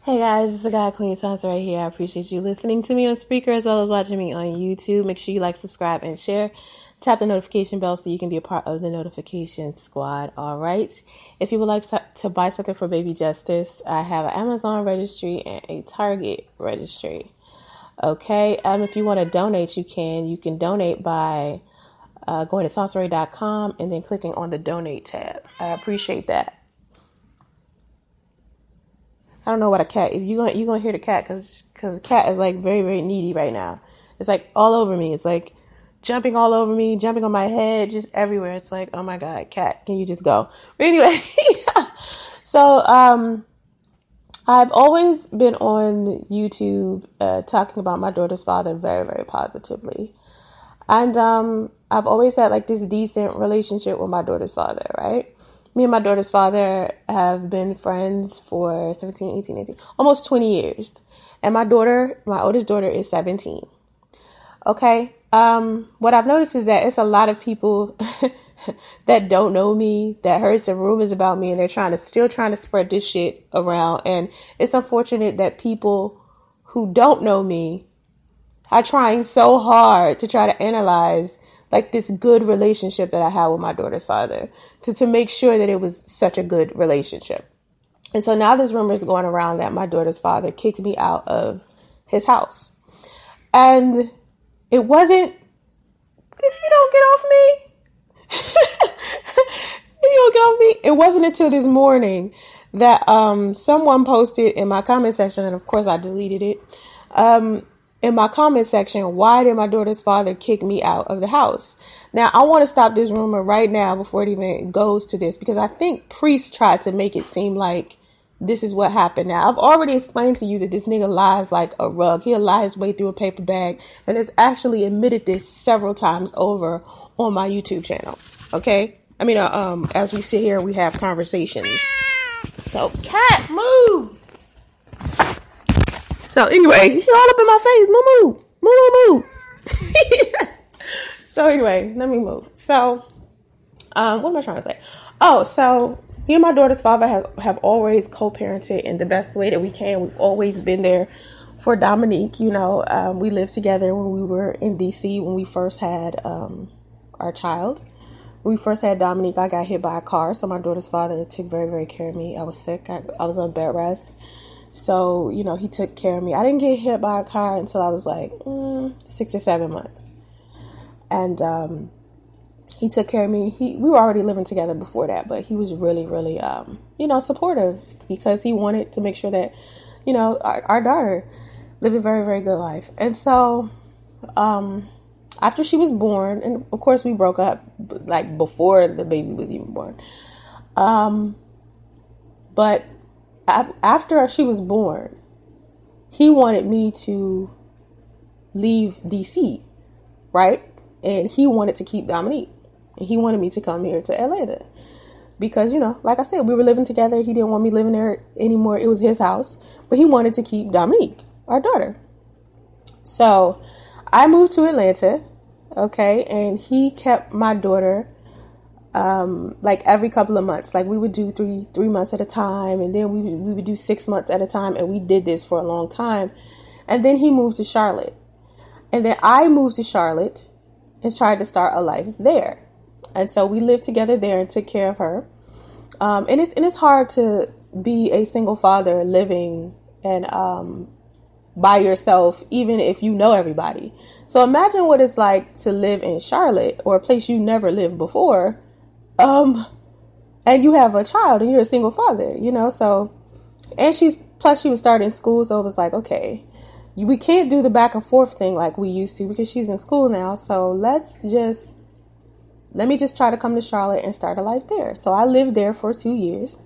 Hey guys, it's the God Queen Soncerae here. I appreciate you listening to me on Spreaker as well as watching me on YouTube. Make sure you like, subscribe, and share. Tap the notification bell so you can be a part of the notification squad. All right. If you would like to buy something for Baby Justice, I have an Amazon registry and a Target registry. Okay. If you want to donate, you can. You can donate by going to Soncerae.com and then clicking on the donate tab. I appreciate that. I don't know what a cat. If you're gonna hear the cat, because the cat is like very, very needy right now. It's like all over me. It's like jumping all over me, jumping on my head, just everywhere. It's like, oh my God, cat, can you just go? But anyway, so I've always been on YouTube talking about my daughter's father very, very positively, and I've always had like this decent relationship with my daughter's father, right? Me and my daughter's father have been friends for 17, 18, 18, almost 20 years. And my oldest daughter is 17. Okay. What I've noticed is that it's a lot of people that don't know me, that heard some rumors about me, and they're still trying to spread this shit around. And it's unfortunate that people who don't know me are trying so hard to try to analyze like this good relationship that I had with my daughter's father to make sure that it was such a good relationship. And so now there's rumors going around that my daughter's father kicked me out of his house. And it wasn't, if you don't get off me, it wasn't until this morning that someone posted in my comment section, and of course I deleted it, in my comment section, why did my daughter's father kick me out of the house? Now, I want to stop this rumor right now before it even goes to this, because I think priests tried to make it seem like this is what happened. Now, I've already explained to you that this nigga lies like a rug. He'll lie his way through a paper bag, and has actually admitted this several times over on my YouTube channel. Okay? I mean, as we sit here, we have conversations. So, cat, move! So anyway, you're all up in my face. Move. So anyway, let me move. So, what am I trying to say? Oh, so me and my daughter's father have always co-parented in the best way that we can. We've always been there for Dominique. You know, we lived together when we were in DC when we first had our child. When we first had Dominique, I got hit by a car. So my daughter's father took very, very care of me. I was sick. I was on bed rest. So, you know, he took care of me. I didn't get hit by a car until I was like 6 or 7 months. And he took care of me. We were already living together before that, but he was really, really, supportive, because he wanted to make sure that, you know, our daughter lived a very, very good life. And so after she was born, and of course we broke up like before the baby was even born. But after she was born, he wanted me to leave DC, right? And he wanted to keep Dominique. And he wanted me to come here to Atlanta. Because, you know, like I said, we were living together. He didn't want me living there anymore. It was his house. But he wanted to keep Dominique, our daughter. So I moved to Atlanta, okay? And he kept my daughter like every couple of months. Like we would do three months at a time, and then we would do 6 months at a time, and we did this for a long time. And then he moved to Charlotte, and then I moved to Charlotte and tried to start a life there. And so we lived together there and took care of her. And it's hard to be a single father living and by yourself, even if you know everybody. So imagine what it's like to live in Charlotte, or a place you never lived before. And you have a child and you're a single father, you know, so, and she was starting school. So it was like, okay, we can't do the back and forth thing like we used to, because she's in school now. So let me just try to come to Charlotte and start a life there. So I lived there for 2 years.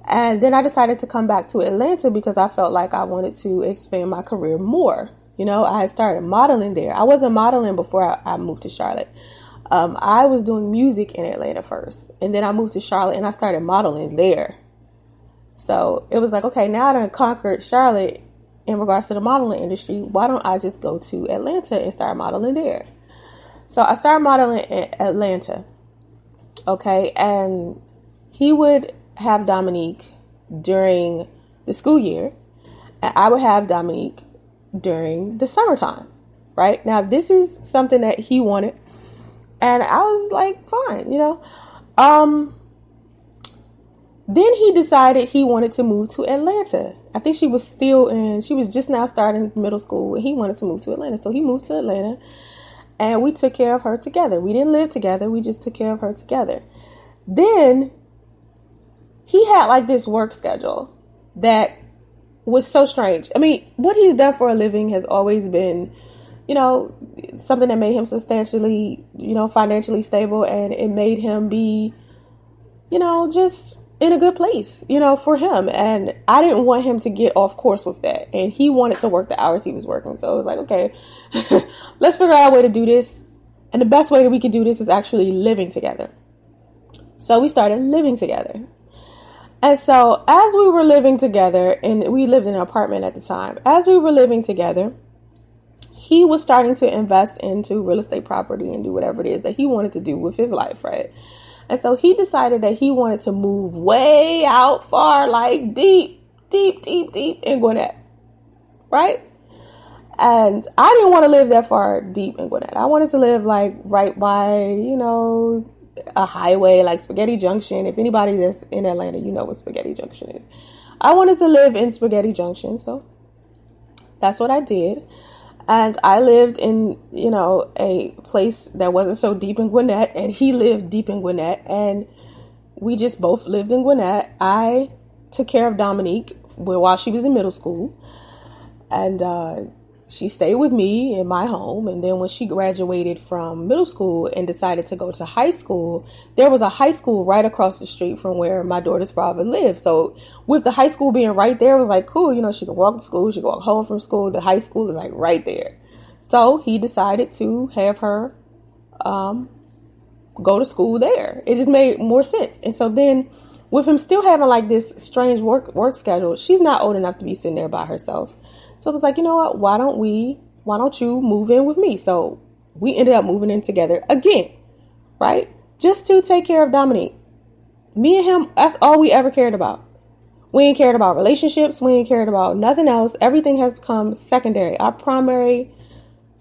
And then I decided to come back to Atlanta because I felt like I wanted to expand my career more. You know, I had started modeling there. I wasn't modeling before I moved to Charlotte. I was doing music in Atlanta first, and then I moved to Charlotte and I started modeling there. So it was like, okay, now that I conquered Charlotte in regards to the modeling industry, why don't I just go to Atlanta and start modeling there? So I started modeling in Atlanta. Okay. And he would have Dominique during the school year, and I would have Dominique during the summertime, right? Now, this is something that he wanted, and I was like, fine, Then he decided he wanted to move to Atlanta. I think she was just now starting middle school, and he wanted to move to Atlanta. So he moved to Atlanta, and we took care of her together. We didn't live together. We just took care of her together. Then he had like this work schedule that was so strange. I mean, what he's done for a living has always been, something that made him substantially, financially stable, and it made him be, just in a good place, for him. And I didn't want him to get off course with that. And he wanted to work the hours he was working. So I was like, okay, let's figure out a way to do this. And the best way that we could do this is actually living together. So we started living together. And so as we were living together, and we lived in an apartment at the time, as we were living together, he was starting to invest into real estate property and do whatever it is that he wanted to do with his life, right? And so he decided that he wanted to move way out far, like deep in Gwinnett, right? And I didn't want to live that far deep in Gwinnett. I wanted to live like right by, a highway like Spaghetti Junction. If anybody that's in Atlanta, you know what Spaghetti Junction is. I wanted to live in Spaghetti Junction, so that's what I did. And I lived in, a place that wasn't so deep in Gwinnett, and he lived deep in Gwinnett, and we just both lived in Gwinnett. I took care of Dominique while she was in middle school, and she stayed with me in my home. And then when she graduated from middle school and decided to go to high school, there was a high school right across the street from where my daughter's father lived. So with the high school being right there, it was like, cool, she could walk to school, she could walk home from school. The high school is like right there. So he decided to have her go to school there. It just made more sense. And so then with him still having like this strange work schedule, she's not old enough to be sitting there by herself. So it was like, you know what, why don't you move in with me? So we ended up moving in together again, right? Just to take care of Dominique. Me and him, that's all we ever cared about. We ain't cared about relationships. We ain't cared about nothing else. Everything has become secondary. Our primary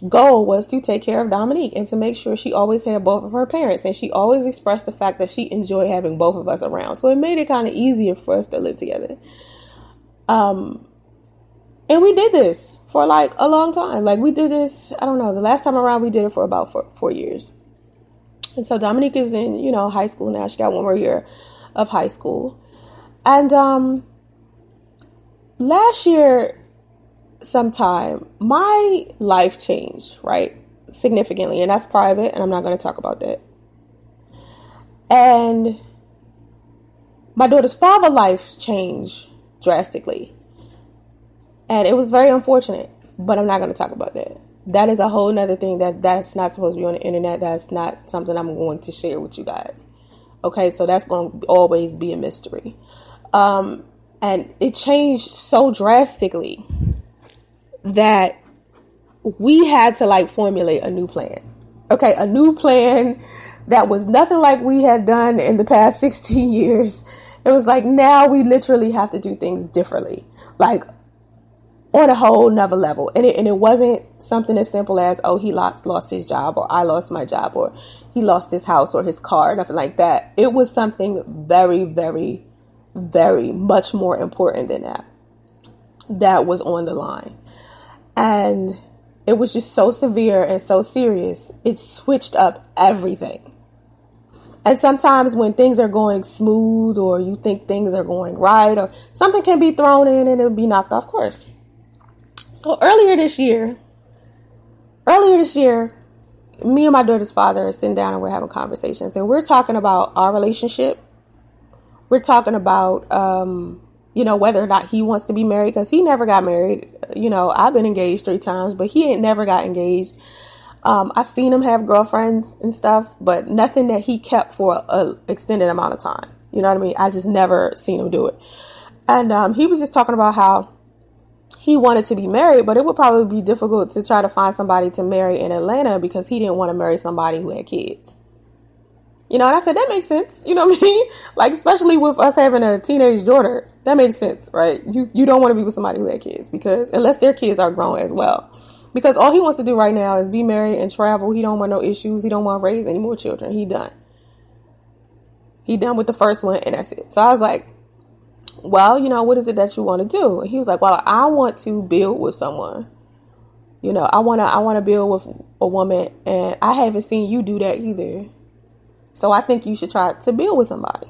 goal was to take care of Dominique and to make sure she always had both of her parents. And she always expressed the fact that she enjoyed having both of us around. So it made it kind of easier for us to live together. And we did this for like a long time. Like we did this, I don't know, the last time around we did it for about four years. And so Dominique is in, high school now. She got one more year of high school. And last year sometime, my life changed, right? Significantly. And that's private, and I'm not going to talk about that. And my daughter's father's life changed drastically. And it was very unfortunate, but I'm not going to talk about that. That is a whole nother thing that's not supposed to be on the internet. That's not something I'm going to share with you guys. Okay, so that's going to always be a mystery. And it changed so drastically that we had to like formulate a new plan. Okay, a new plan that was nothing like we had done in the past 16 years. It was like now we literally have to do things differently. Like on a whole nother level. And it wasn't something as simple as, oh, he lost his job, or I lost my job, or he lost his house or his car, nothing like that. It was something very, very, very much more important than that was on the line. And it was just so severe and so serious. It switched up everything. And sometimes when things are going smooth, or you think things are going right, or something can be thrown in and it'll be knocked off course. So earlier this year, me and my daughter's father are sitting down and we're having conversations, and we're talking about our relationship. We're talking about, whether or not he wants to be married, because he never got married. I've been engaged 3 times, but he ain't never got engaged. I've seen him have girlfriends and stuff, but nothing that he kept for an extended amount of time. You know what I mean? I just never seen him do it. And he was just talking about how he wanted to be married, but it would probably be difficult to try to find somebody to marry in Atlanta because he didn't want to marry somebody who had kids. You know, and I said, that makes sense. You know what I mean? Like, especially with us having a teenage daughter, that makes sense, right? You don't want to be with somebody who had kids, because unless their kids are grown as well. Because all he wants to do right now is be married and travel. He don't want no issues. He don't want to raise any more children. He done. He done with the first one, and that's it. So I was like, well, you know, what is it that you want to do? And he was like, well, I want to build with someone. You know, I want to build with a woman, and I haven't seen you do that either. So I think you should try to build with somebody.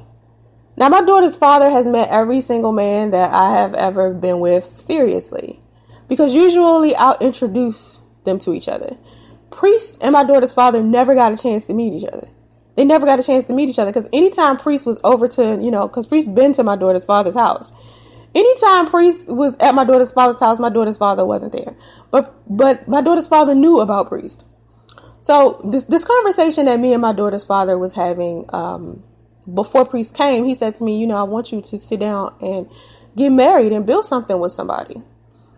Now, my daughter's father has met every single man that I have ever been with seriously, because usually I'll introduce them to each other. Priest and my daughter's father never got a chance to meet each other. They never got a chance to meet each other, because anytime Priest was over to, you know, because Priest been to my daughter's father's house. Anytime Priest was at my daughter's father's house, my daughter's father wasn't there. But my daughter's father knew about Priest. So this conversation that me and my daughter's father was having before Priest came, he said to me, you know, I want you to sit down and get married and build something with somebody.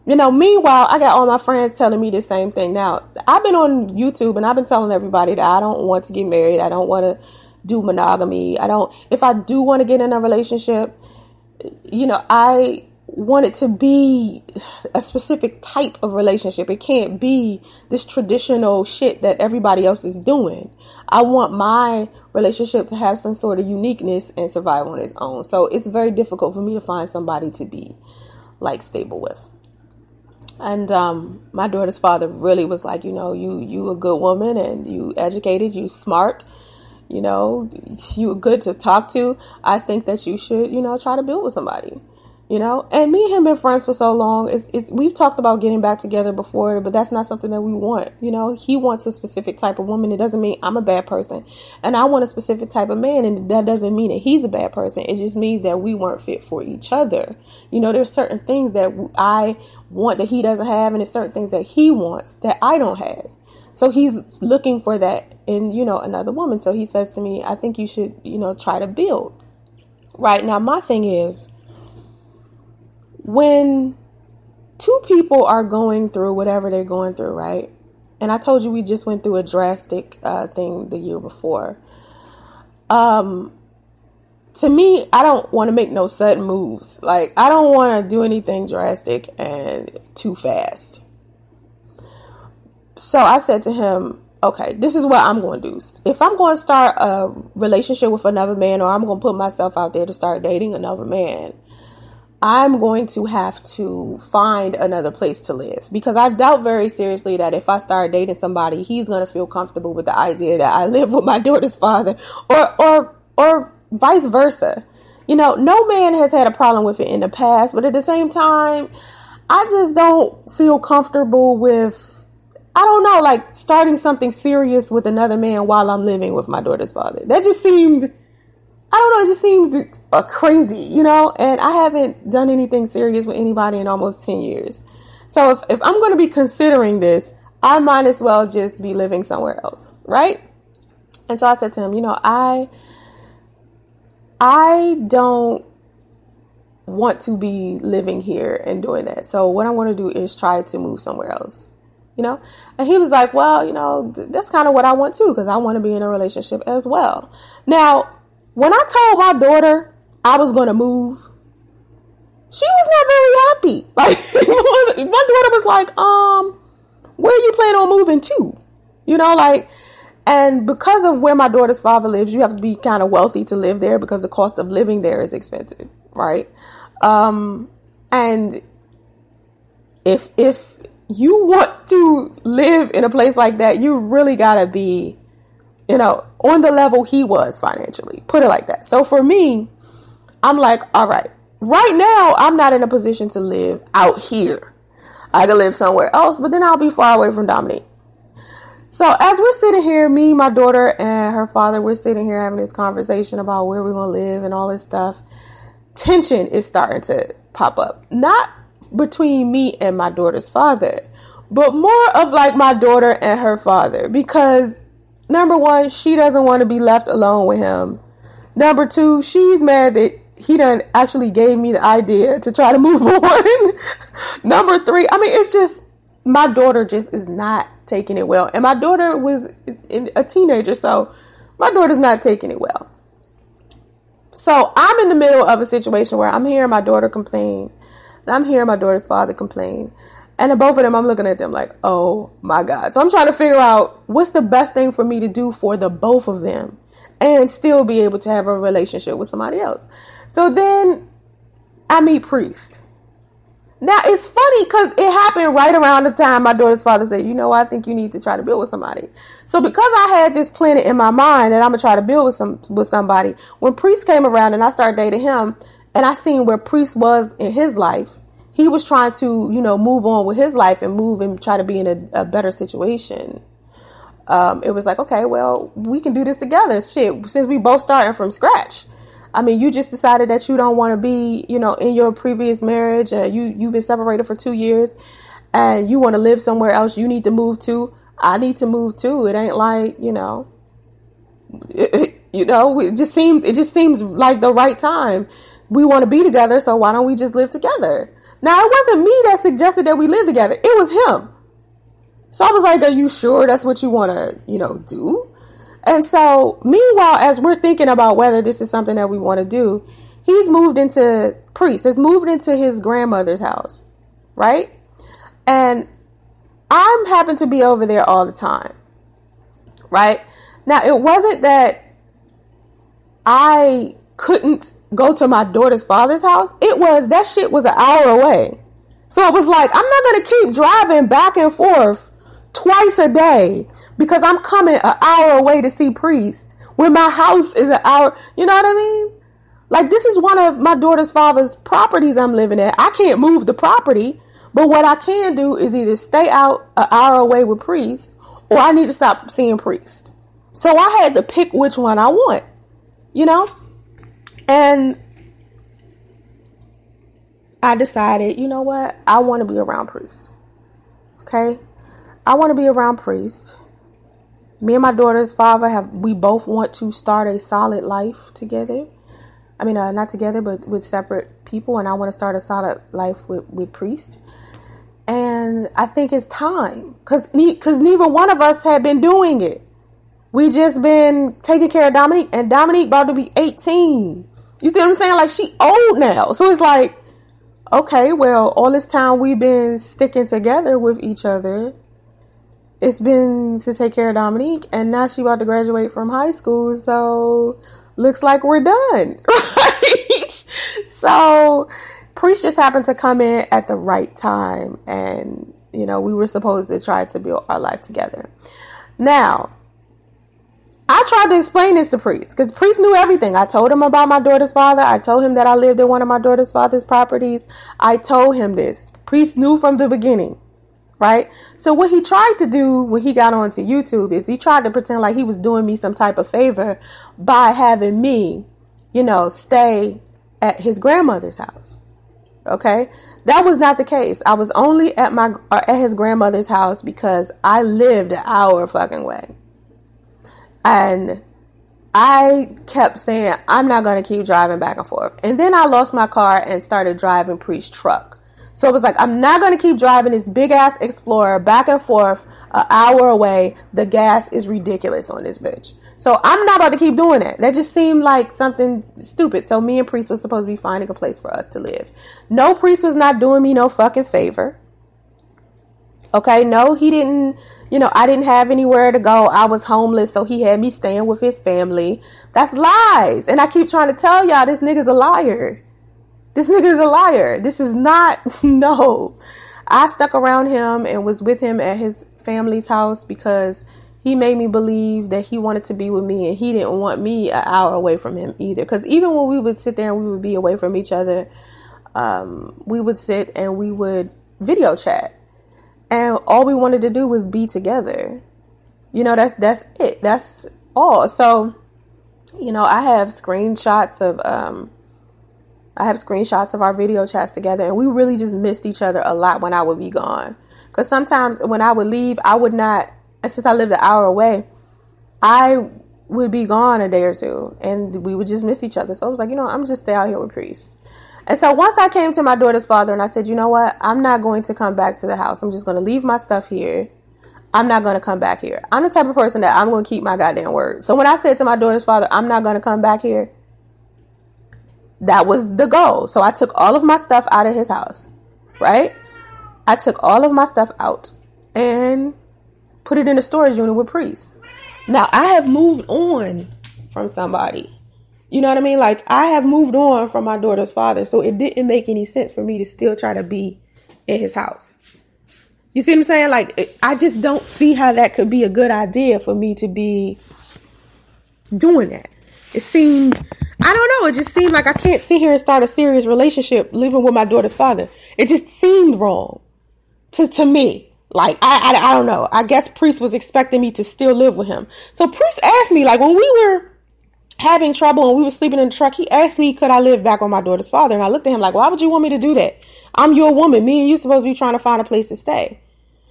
You know, meanwhile, I got all my friends telling me the same thing. Now, I've been on YouTube and I've been telling everybody that I don't want to get married. I don't want to do monogamy. If I do want to get in a relationship, you know, I want it to be a specific type of relationship. It can't be this traditional shit that everybody else is doing. I want my relationship to have some sort of uniqueness and survive on its own. So it's very difficult for me to find somebody to be like stable with. And my daughter's father really was like, you know, you a good woman, and you educated, you smart, you know, you good to talk to. I think that you should, you know, try to build with somebody, you know. And me and him been friends for so long. We've talked about getting back together before, but that's not something that we want. You know, he wants a specific type of woman. It doesn't mean I'm a bad person, and I want a specific type of man, and that doesn't mean that he's a bad person. It just means that we weren't fit for each other. You know, there's certain things that I want that he doesn't have, and there's certain things that he wants that I don't have. So he's looking for that in, you know, another woman. So he says to me, I think you should, you know, try to build. Right now, my thing is, when two people are going through whatever they're going through, right? And I told you we just went through a drastic thing the year before. To me, I don't want to make no sudden moves. Like, I don't want to do anything drastic and too fast. So I said to him, okay, this is what I'm going to do. If I'm going to start a relationship with another man, or I'm going to put myself out there to start dating another man, I'm going to have to find another place to live, because I doubt very seriously that if I start dating somebody, he's going to feel comfortable with the idea that I live with my daughter's father, or vice versa. You know, no man has had a problem with it in the past, but at the same time, I just don't feel comfortable with, I don't know, like starting something serious with another man while I'm living with my daughter's father. That just seemed, I don't know, it just seemed crazy, you know, and I haven't done anything serious with anybody in almost 10 years. So if I'm going to be considering this, I might as well just be living somewhere else, right? And so I said to him, you know, I don't want to be living here and doing that. So what I want to do is try to move somewhere else, you know? And he was like, well, you know, that's kind of what I want too, because I want to be in a relationship as well. Now, when I told my daughter I was going to move, she was not very happy. Like, my daughter was like, where you plan on moving to? You know, like, and because of where my daughter's father lives, you have to be kind of wealthy to live there, because the cost of living there is expensive, right? And if you want to live in a place like that, you really gotta be, you know, on the level he was financially, put it like that. So for me, I'm like, all right now, I'm not in a position to live out here. I can live somewhere else, but then I'll be far away from Dominique. So as we're sitting here, me, my daughter, and her father, we're sitting here having this conversation about where we're going to live and all this stuff. Tension is starting to pop up. Not between me and my daughter's father, but more of like my daughter and her father. Because number one, she doesn't want to be left alone with him. Number two, she's mad that he done actually gave me the idea to try to move on. Number three, I mean, it's just, my daughter just is not taking it well. And my daughter was a teenager, so My daughter's not taking it well. So I'm in the middle of a situation where I'm hearing my daughter complain, and I'm hearing my daughter's father complain. And then both of them, I'm looking at them like, oh my God. So I'm trying to figure out what's the best thing for me to do for the both of them and still be able to have a relationship with somebody else. So then I meet Priest. Now it's funny because it happened right around the time my daughter's father said, you know, I think you need to try to build with somebody. So because I had this planet in my mind that I'm gonna try to build with somebody, when Priest came around and I started dating him, and I seen where Priest was in his life, he was trying to, you know, move on with his life and move and try to be in a better situation. It was like, okay, well, we can do this together. Shit, since we both starting from scratch. I mean, you just decided that you don't want to be, you know, in your previous marriage. You've been separated for 2 years and you want to live somewhere else. You need to move too. I need to move too. It ain't like, you know, it just seems like the right time. We want to be together. So why don't we just live together? Now, it wasn't me that suggested that we live together. It was him. So I was like, are you sure that's what you want to, you know, do? And so, meanwhile, as we're thinking about whether this is something that we want to do, Priest has moved into his grandmother's house, right? And I'm happen to be over there all the time, right? Now, it wasn't that I couldn't go to my daughter's father's house. It was, that shit was an hour away. So it was like, I'm not going to keep driving back and forth twice a day because I'm coming an hour away to see Priest when my house is an hour. You know what I mean? Like, this is one of my daughter's father's properties I'm living at. I can't move the property, but what I can do is either stay out an hour away with Priest or I need to stop seeing Priest. So I had to pick which one I want, you know? And I decided, you know what? I want to be around Priest. Okay? I want to be around Priest. Me and my daughter's father we both want to start a solid life together. I mean, not together, but with separate people. And I want to start a solid life with Priest. And I think it's time. Because neither one of us had been doing it. We just been taking care of Dominique. And Dominique about to be 18. You see what I'm saying? Like, she old now. So it's like, okay, well, all this time we've been sticking together with each other. It's been to take care of Dominique. And now she about to graduate from high school. So looks like we're done. Right? So Priest just happened to come in at the right time. And, you know, we were supposed to try to build our life together. Now, I tried to explain this to Priest because Priest knew everything. I told him about my daughter's father. I told him that I lived in one of my daughter's father's properties. I told him this. Priest knew from the beginning, right? So what he tried to do when he got onto YouTube is he tried to pretend like he was doing me some type of favor by having me, you know, stay at his grandmother's house. Okay? That was not the case. I was only at his grandmother's house because I lived an hour fucking way. And I kept saying, I'm not going to keep driving back and forth. And then I lost my car and started driving Priest's truck. So it was like, I'm not going to keep driving this big ass Explorer back and forth an hour away. The gas is ridiculous on this bitch. So I'm not about to keep doing that. That just seemed like something stupid. So me and Priest was supposed to be finding a place for us to live. No, Priest was not doing me no fucking favor. Okay, no, he didn't, you know, I didn't have anywhere to go. I was homeless, so he had me staying with his family. That's lies. And I keep trying to tell y'all, this nigga's a liar. This nigga is a liar. This is not, no. I stuck around him and was with him at his family's house because he made me believe that he wanted to be with me and he didn't want me an hour away from him either. Because even when we would sit there and we would be away from each other, we would sit and we would video chat. And all we wanted to do was be together. You know, that's it. That's all. So, you know, I have screenshots of our video chats together, and we really just missed each other a lot when I would be gone. Because sometimes when I would leave, I would not, since I lived an hour away, I would be gone a day or two, and we would just miss each other. So I was like, you know, I'm just stay out here with Priest. And so once I came to my daughter's father and I said, you know what, I'm not going to come back to the house. I'm just going to leave my stuff here. I'm not going to come back here. I'm the type of person that I'm going to keep my goddamn word. So when I said to my daughter's father, I'm not going to come back here, that was the goal. So I took all of my stuff out of his house, right? I took all of my stuff out and put it in a storage unit with priests. Now, I have moved on from somebody. You know what I mean? Like, I have moved on from my daughter's father, so it didn't make any sense for me to still try to be in his house. You see what I'm saying? Like, I just don't see how that could be a good idea for me to be doing that. It seemed, I don't know, it just seemed like I can't sit here and start a serious relationship living with my daughter's father. It just seemed wrong to me. Like, I don't know. I guess Priest was expecting me to still live with him. So Priest asked me, like, when we were having trouble and we were sleeping in the truck, he asked me, could I live back with my daughter's father? And I looked at him like, why would you want me to do that? I'm your woman. Me and you supposed to be trying to find a place to stay.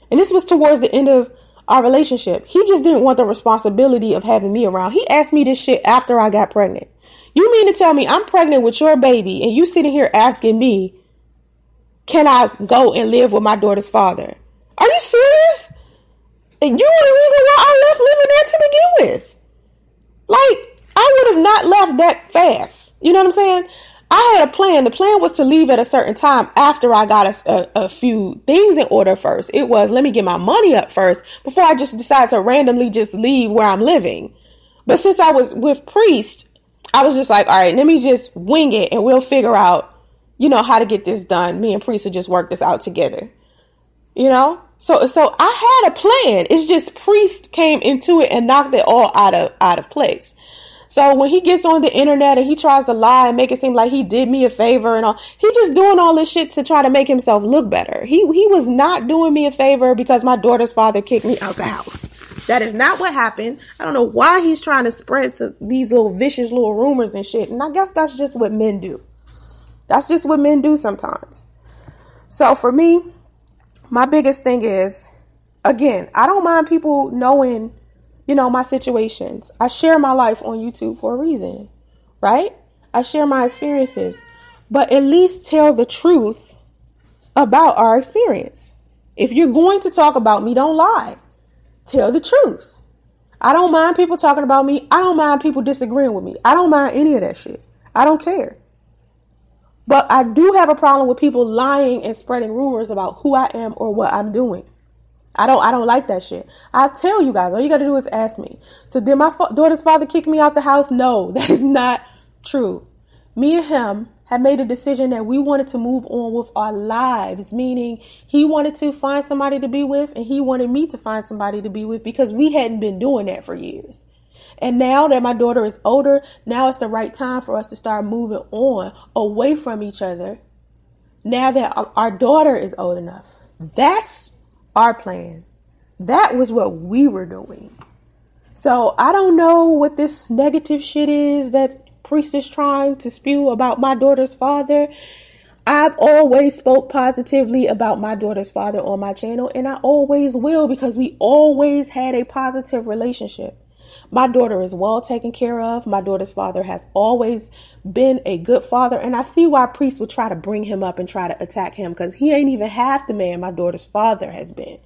And this was towards the end of our relationship. He just didn't want the responsibility of having me around. He asked me this shit after I got pregnant. You mean to tell me I'm pregnant with your baby and you sitting here asking me, can I go and live with my daughter's father? Are you serious? And you were the reason why I left living there to begin with. Like, I would have not left that fast. You know what I'm saying? I had a plan. The plan was to leave at a certain time after I got a few things in order first. It was, let me get my money up first before I just decide to randomly just leave where I'm living. But since I was with Priest, I was just like, all right, let me just wing it and we'll figure out, you know, how to get this done. Me and Priest will just work this out together. You know? So I had a plan. It's just Priest came into it and knocked it all out of place. So when he gets on the internet and he tries to lie and make it seem like he did me a favor and all, he just doing all this shit to try to make himself look better. He was not doing me a favor because my daughter's father kicked me out the house. That is not what happened. I don't know why he's trying to spread these little vicious little rumors and shit. And I guess that's just what men do. That's just what men do sometimes. So for me, my biggest thing is, again, I don't mind people knowing, you know, my situations. I share my life on YouTube for a reason, right? I share my experiences, but at least tell the truth about our experience. If you're going to talk about me, don't lie. Tell the truth. I don't mind people talking about me. I don't mind people disagreeing with me. I don't mind any of that shit. I don't care. But I do have a problem with people lying and spreading rumors about who I am or what I'm doing. I don't like that shit. I tell you guys, all you got to do is ask me. So did my daughter's father kick me out the house? No, that is not true. Me and him had made a decision that we wanted to move on with our lives, meaning he wanted to find somebody to be with and he wanted me to find somebody to be with because we hadn't been doing that for years. And now that my daughter is older, now it's the right time for us to start moving on away from each other. Now that our daughter is old enough. That's our plan. That was what we were doing. So I don't know what this negative shit is that Priest is trying to spew about my daughter's father. I've always spoke positively about my daughter's father on my channel, and I always will because we always had a positive relationship. My daughter is well taken care of. My daughter's father has always been a good father. And I see why Priest would try to bring him up and try to attack him because he ain't even half the man my daughter's father has been.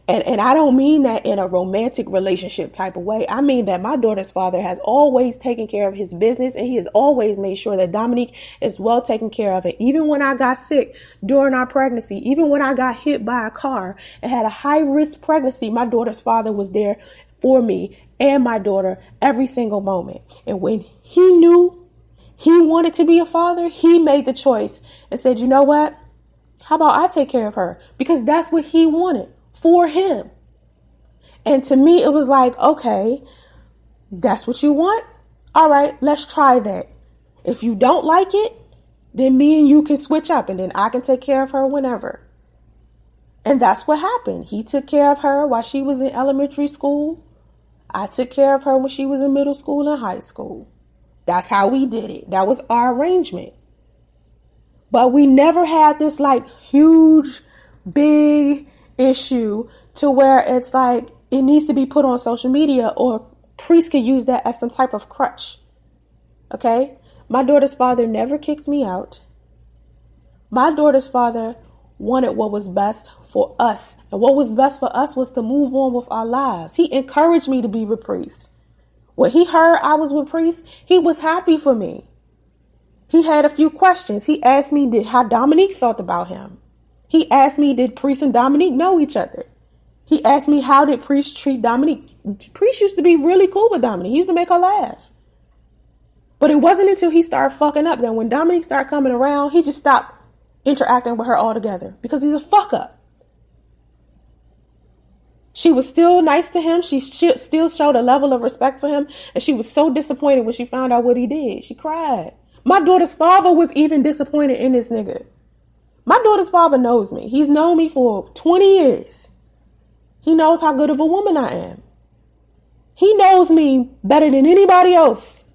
And I don't mean that in a romantic relationship type of way. I mean that my daughter's father has always taken care of his business and he has always made sure that Dominique is well taken care of. And even when I got sick during our pregnancy, even when I got hit by a car and had a high risk pregnancy, my daughter's father was there for me and my daughter every single moment. And when he knew he wanted to be a father, he made the choice and said, you know what? How about I take care of her? Because that's what he wanted for him. And to me, it was like, okay, that's what you want? All right, let's try that. If you don't like it, then me and you can switch up and then I can take care of her whenever. And that's what happened. He took care of her while she was in elementary school. I took care of her when she was in middle school and high school. That's how we did it. That was our arrangement. But we never had this like huge, big issue to where it's like it needs to be put on social media or Priest could use that as some type of crutch. Okay? My daughter's father never kicked me out. My daughter's father wanted what was best for us. And what was best for us was to move on with our lives. He encouraged me to be with Priest. When he heard I was with Priest, he was happy for me. He had a few questions. He asked me how Dominique felt about him. He asked me, did Priest and Dominique know each other? He asked me, how did Priest treat Dominique? Priest used to be really cool with Dominique. He used to make her laugh. But it wasn't until he started fucking up that when Dominique started coming around, he just stopped interacting with her altogether because he's a fuck up. She was still nice to him. She still showed a level of respect for him. And she was so disappointed when she found out what he did. She cried. My daughter's father was even disappointed in this nigga. My daughter's father knows me. He's known me for 20 years. He knows how good of a woman I am. He knows me better than anybody else.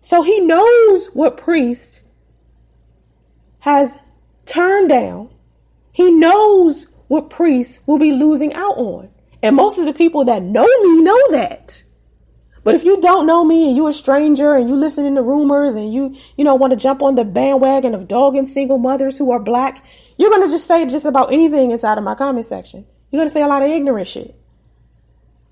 So he knows what Priest has turned down. He knows what Priest will be losing out on. And most of the people that know me know that. But if you don't know me and you're a stranger and you listen to rumors and you want to jump on the bandwagon of dogging single mothers who are black, you're going to just say just about anything inside of my comment section. You're going to say a lot of ignorant shit.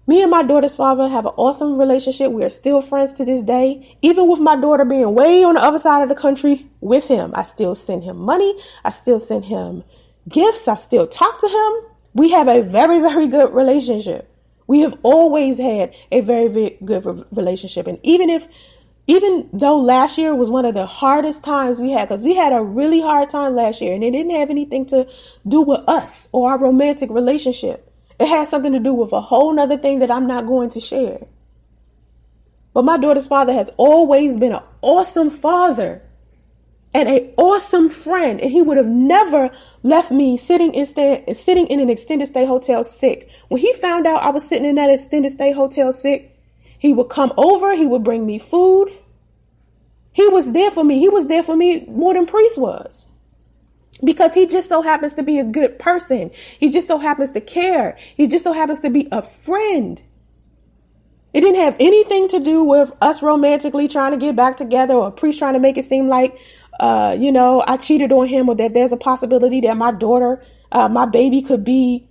Me and my daughter's father have an awesome relationship. We are still friends to this day. Even with my daughter being way on the other side of the country with him, I still send him money. I still send him gifts. I still talk to him. We have a very, very good relationship. We have always had a very, very good relationship. And even though last year was one of the hardest times we had, because we had a really hard time last year and it didn't have anything to do with us or our romantic relationship. It has something to do with a whole nother thing that I'm not going to share. But my daughter's father has always been an awesome father and an awesome friend. And he would have never left me sitting in an extended stay hotel sick. When he found out I was sitting in that extended stay hotel sick, he would come over. He would bring me food. He was there for me. He was there for me more than Priest was. Because he just so happens to be a good person. He just so happens to care. He just so happens to be a friend. It didn't have anything to do with us romantically trying to get back together or Priest trying to make it seem like, I cheated on him or that there's a possibility that my daughter, my baby could be,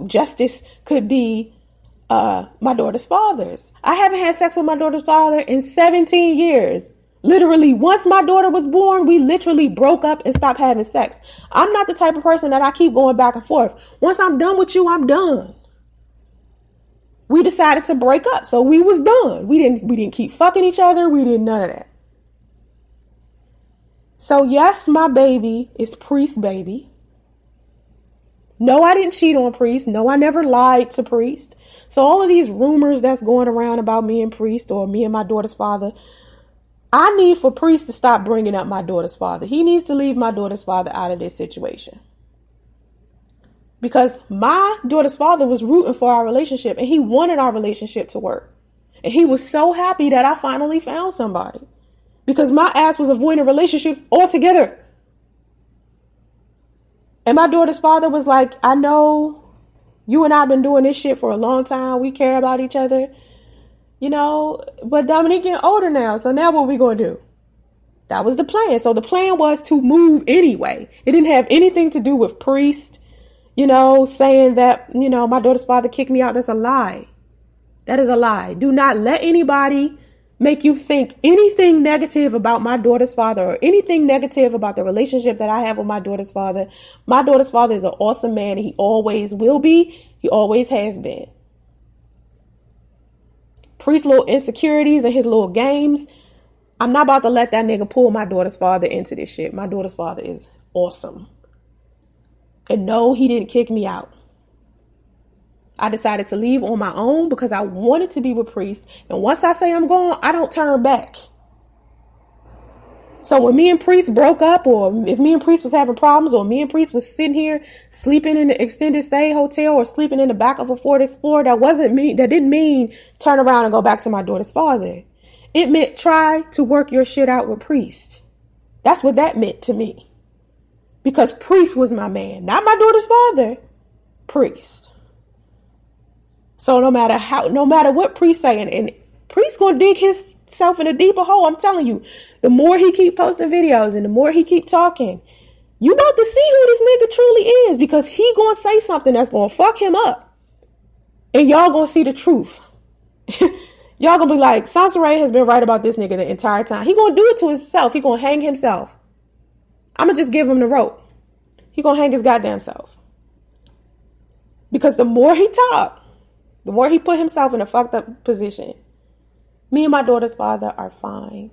justice could be my daughter's father's. I haven't had sex with my daughter's father in 17 years. Literally, once my daughter was born, we literally broke up and stopped having sex. I'm not the type of person that I keep going back and forth. Once I'm done with you, I'm done. We decided to break up, so we was done. We didn't keep fucking each other. We did none of that. So yes, my baby is Priest's baby. No, I didn't cheat on Priest. No, I never lied to Priest. So all of these rumors that's going around about me and Priest or me and my daughter's father, I need for Priest to stop bringing up my daughter's father. He needs to leave my daughter's father out of this situation. Because my daughter's father was rooting for our relationship and he wanted our relationship to work. And he was so happy that I finally found somebody. Because my ass was avoiding relationships altogether. And my daughter's father was like, I know you and I have been doing this shit for a long time. We care about each other. But Dominique getting older now. So now what we going to do? That was the plan. So the plan was to move anyway. It didn't have anything to do with Priest, saying that, my daughter's father kicked me out. That's a lie. That is a lie. Do not let anybody make you think anything negative about my daughter's father or anything negative about the relationship that I have with my daughter's father. My daughter's father is an awesome man and he always will be. He always has been. Priest's little insecurities and his little games. I'm not about to let that nigga pull my daughter's father into this shit. My daughter's father is awesome. And no, he didn't kick me out. I decided to leave on my own because I wanted to be with Priest. And once I say I'm gone, I don't turn back. So when me and Priest broke up, or if me and Priest was having problems, or me and Priest was sitting here sleeping in the extended stay hotel or sleeping in the back of a Ford Explorer, that didn't mean turn around and go back to my daughter's father. It meant try to work your shit out with Priest. What that meant to me. Because Priest was my man, not my daughter's father, Priest. So no matter what Priest saying, and Priest gonna dig himself in a deeper hole. I'm telling you, the more he keep posting videos and the more he keep talking, You about to see who this nigga truly is, because he gonna say something that's gonna fuck him up. And y'all gonna see the truth. Y'all gonna be like, Soncerae has been right about this nigga the entire time. He gonna do it to himself. He gonna hang himself. I'm gonna just give him the rope. He gonna hang his goddamn self. Because the more he talk, the more he put himself in a fucked up position. Me and my daughter's father are fine.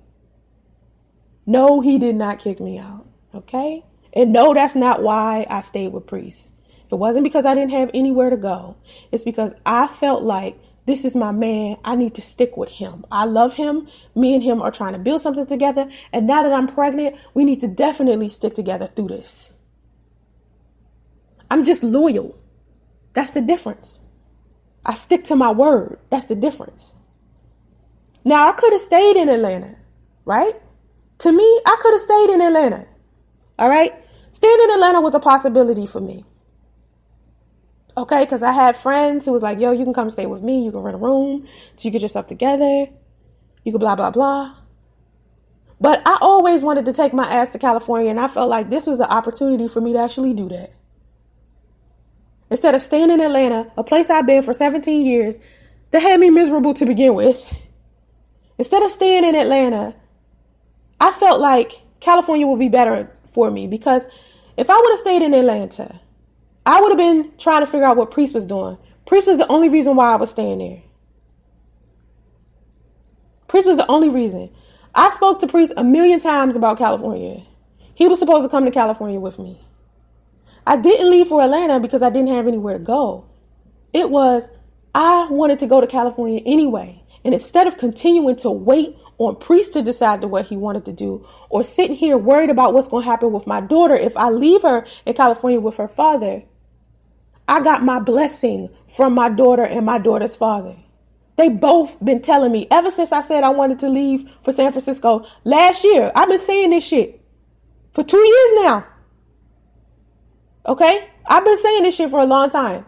No, he did not kick me out. Okay? And no, that's not why I stayed with Priest. It wasn't because I didn't have anywhere to go. It's because I felt like this is my man. I need to stick with him. I love him. Me and him are trying to build something together. And now that I'm pregnant, we need to definitely stick together through this. I'm just loyal. That's the difference. I stick to my word. That's the difference. Now, I could have stayed in Atlanta, right? To me, I could have stayed in Atlanta. All right? Staying in Atlanta was a possibility for me. Okay? Because I had friends who was like, yo, you can come stay with me. You can rent a room so you get yourself together. You can blah, blah, blah. But I always wanted to take my ass to California, and I felt like this was an opportunity for me to actually do that. Instead of staying in Atlanta, a place I've been for 17 years, that had me miserable to begin with. Instead of staying in Atlanta, I felt like California would be better for me, because if I would have stayed in Atlanta, I would have been trying to figure out what Priest was doing. Priest was the only reason why I was staying there. Priest was the only reason. I spoke to Priest a million times about California. He was supposed to come to California with me. I didn't leave for Atlanta because I didn't have anywhere to go. It was, I wanted to go to California anyway. And instead of continuing to wait on Priest to decide what he wanted to do, or sitting here worried about what's going to happen with my daughter if I leave her in California with her father, I got my blessing from my daughter and my daughter's father. They both been telling me ever since I said I wanted to leave for San Francisco last year. I've been saying this shit for 2 years now. Okay? I've been saying this shit for a long time.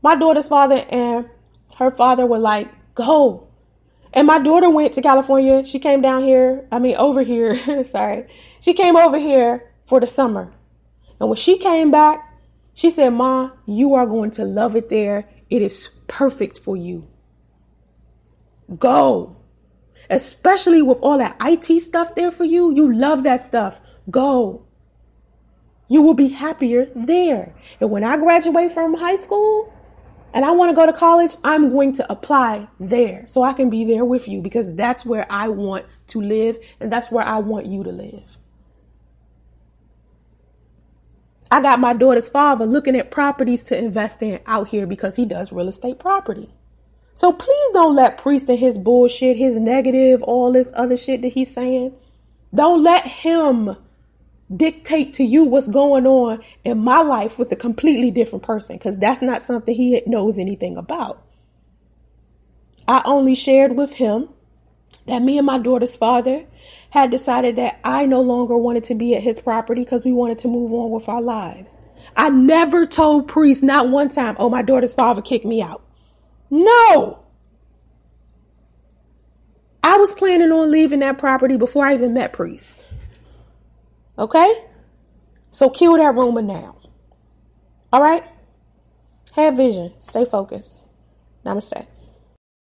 My daughter's father and her father were like, go. And my daughter went to California. She came down here. Over here. Sorry. She came over here for the summer. And when she came back, she said, Ma, you are going to love it there. It is perfect for you. Go. Especially with all that IT stuff there for you. You love that stuff. Go. You will be happier there. And when I graduate from high school and I want to go to college, I'm going to apply there so I can be there with you, because that's where I want to live and that's where I want you to live. I got my daughter's father looking at properties to invest in out here because he does real estate property. So please don't let Priest and his bullshit, his negative, all this other shit that he's saying, don't let him dictate to you what's going on in my life with a completely different person, because that's not something he knows anything about. I only shared with him that me and my daughter's father had decided that I no longer wanted to be at his property because we wanted to move on with our lives. I never told Priest, not one time, oh, my daughter's father kicked me out. No. I was planning on leaving that property before I even met Priest. Okay? So kill that rumor now. All right? Have vision. Stay focused. Namaste.